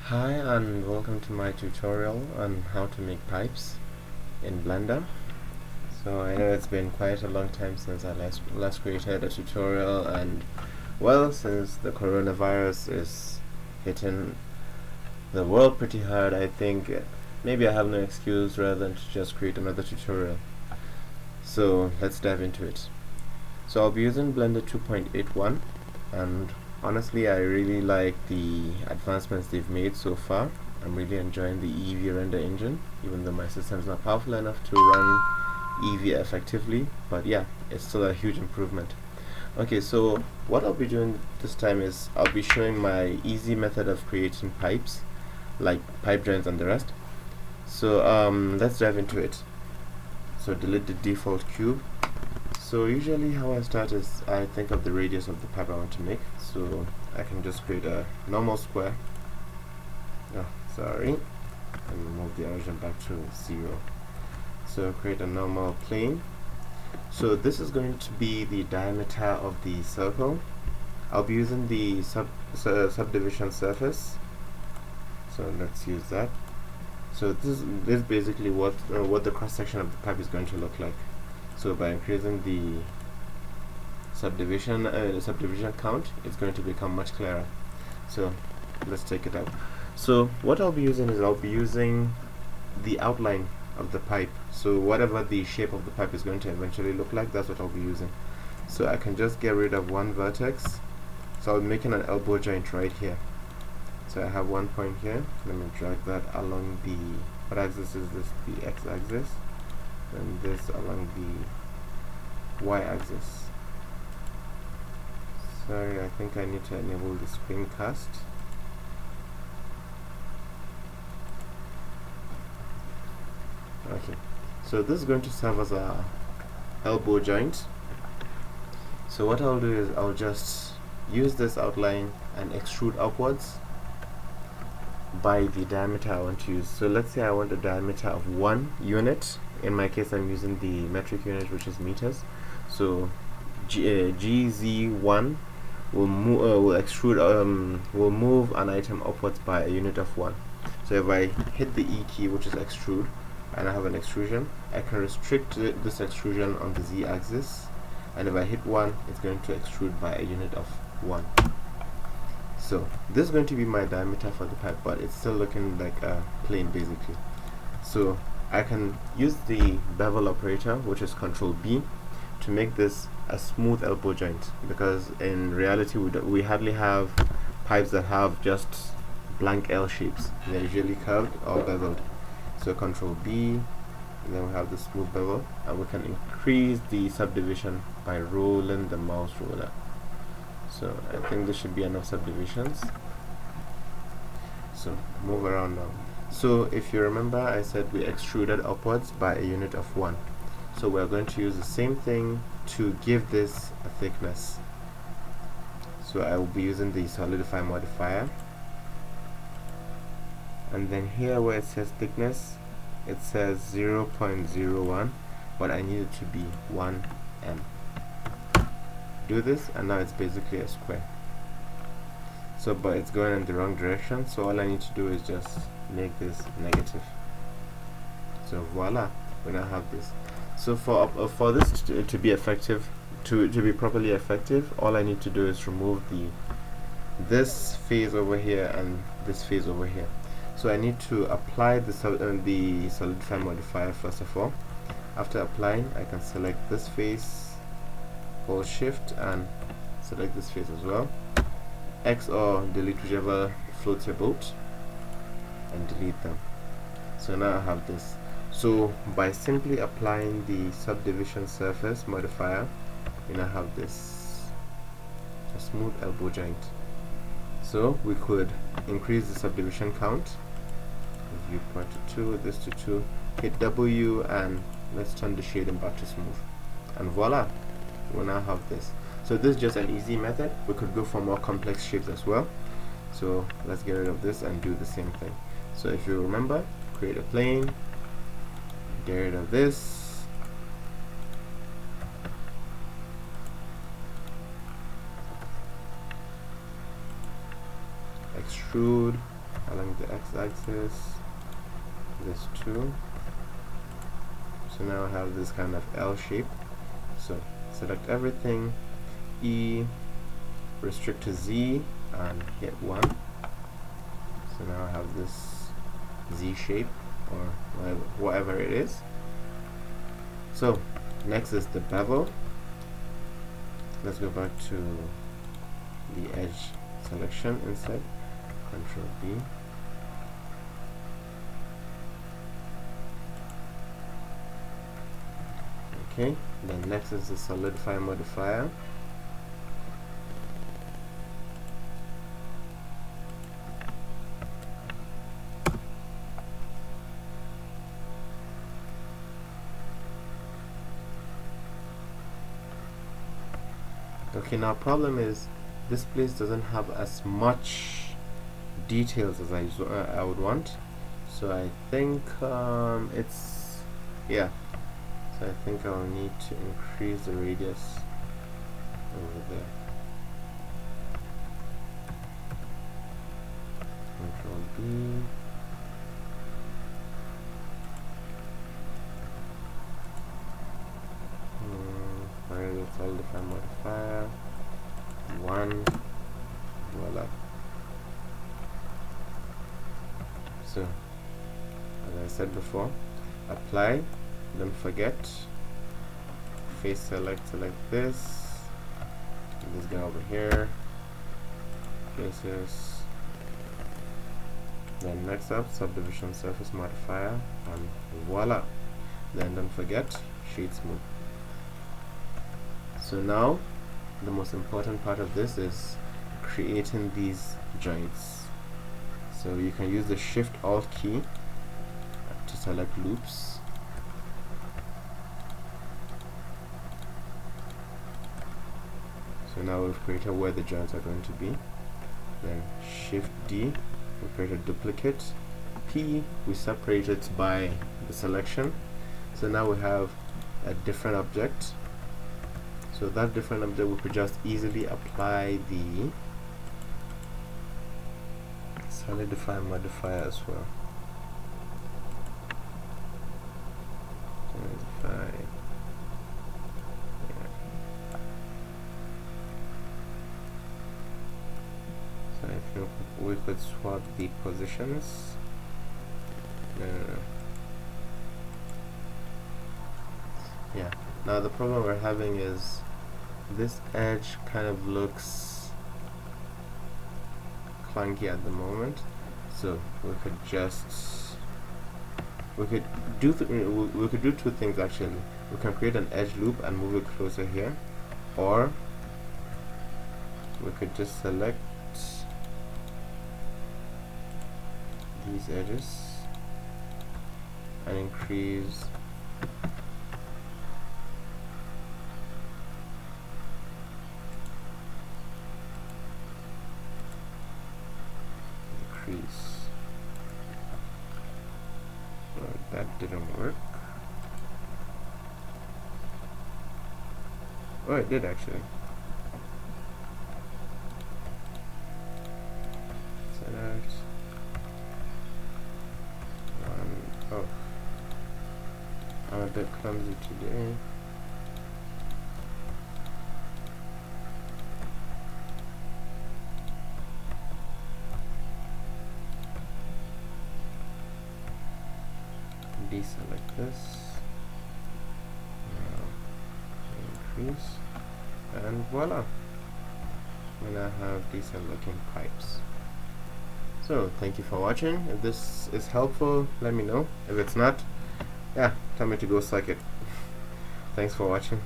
Hi and welcome to my tutorial on how to make pipes in Blender. So I know it's been quite a long time since I last created a tutorial, and well, since the coronavirus is hitting the world pretty hard, I think maybe I have no excuse rather than to just create another tutorial. So let's dive into it. So I'll be using Blender 2.81, and honestly I really like the advancements they've made so far. I'm really enjoying the Eevee render engine, even though my system's not powerful enough to run Eevee effectively, but yeah, it's still a huge improvement. Okay, so what I'll be doing this time is I'll be showing my easy method of creating pipes, like pipe joints and the rest. So let's dive into it. So delete the default cube. So usually how I start is I think of the radius of the pipe I want to make. So I can just create a normal square. And move the origin back to 0. So create a normal plane. So this is going to be the diameter of the circle. I'll be using the subdivision surface. So let's use that. So this is basically what the cross section of the pipe is going to look like. So by increasing the subdivision count, it's going to become much clearer. So let's take it out. So what I'll be using is I'll be using the outline of the pipe. So whatever the shape of the pipe is going to eventually look like, that's what I'll be using. So I can just get rid of one vertex. So I'll be making an elbow joint right here. So I have one point here. Let me drag that along the, what axis is this? The x-axis. And this along the y-axis. Sorry, I think I need to enable the screencast. Okay, so this is going to serve as a elbow joint. So what I'll do is I'll just use this outline and extrude upwards by the diameter I want to use. So let's say I want a diameter of 1 unit. In my case, I'm using the metric unit, which is meters. So GZ1 will move an item upwards by a unit of 1. So if I hit the E key, which is extrude, and I have an extrusion, I can restrict this extrusion on the Z axis, and if I hit 1, it's going to extrude by a unit of 1. So this is going to be my diameter for the pipe, but it's still looking like a plane basically. So I can use the bevel operator, which is Control B, to make this a smooth elbow joint, because in reality we hardly have pipes that have just blank L shapes. They're usually curved or beveled. So Control B, and then we have the smooth bevel, and we can increase the subdivision by rolling the mouse roller. So I think this should be enough subdivisions. So move around now. So if you remember, I said we extruded upwards by a unit of 1. So we're going to use the same thing to give this a thickness. So I will be using the solidify modifier, and then here where it says thickness, it says 0.01, but I need it to be 1 m. Do this, and now it's basically a square. So but it's going in the wrong direction, so all I need to do is just make this negative. So voila, we now have this. So for this to be effective, to be properly effective, all I need to do is remove this phase over here and this phase over here. So I need to apply the solidify modifier first of all. After applying, I can select this face, hold shift and select this face as well, X or delete whichever floats your boat, and delete them. So now I have this. So by simply applying the subdivision surface modifier, we now have this, a smooth elbow joint. So we could increase the subdivision count. Viewport to 2, this to 2, hit W, and let's turn the shading back to smooth, and voila, we now have this. So this is just an easy method. We could go for more complex shapes as well. So let's get rid of this and do the same thing. So if you remember, create a plane, get rid of this, extrude, along the x-axis, this too. So now I have this kind of L shape. So select everything, E, restrict to Z, and hit 1. So now I have this Z shape, or whatever it is. So next is the bevel. Let's go back to the edge selection inside, Control B. Okay, then next is the solidify modifier. Okay, now problem is this place doesn't have as much details as I would want, so I think it's, yeah, so I think I'll need to increase the radius over there. Control B. Solidify modifier 1, voila. So as I said before, apply, don't forget, face select this guy over here, faces. Then next up, subdivision surface modifier, and voila. Then don't forget, shade smooth. So now the most important part of this is creating these joints. So you can use the Shift Alt key to select loops. So now we've created where the joints are going to be. Then Shift D, we create a duplicate. P, we separate it by the selection. So now we have a different object. So that different object, we could just easily apply the solidify modifier as well. Solidify. Yeah. So I think we could swap the positions. No. Yeah. Now the problem we're having is this edge kind of looks clunky at the moment, so we could do two things actually. We can create an edge loop and move it closer here, or we could just select these edges and increase that didn't work. Oh, it did actually. Select one. Oh, I'm a bit clumsy today. Deselect this, now increase, and voila, we now have decent looking pipes. So thank you for watching. If this is helpful, let me know. If it's not, yeah, tell me to go suck it. Thanks for watching.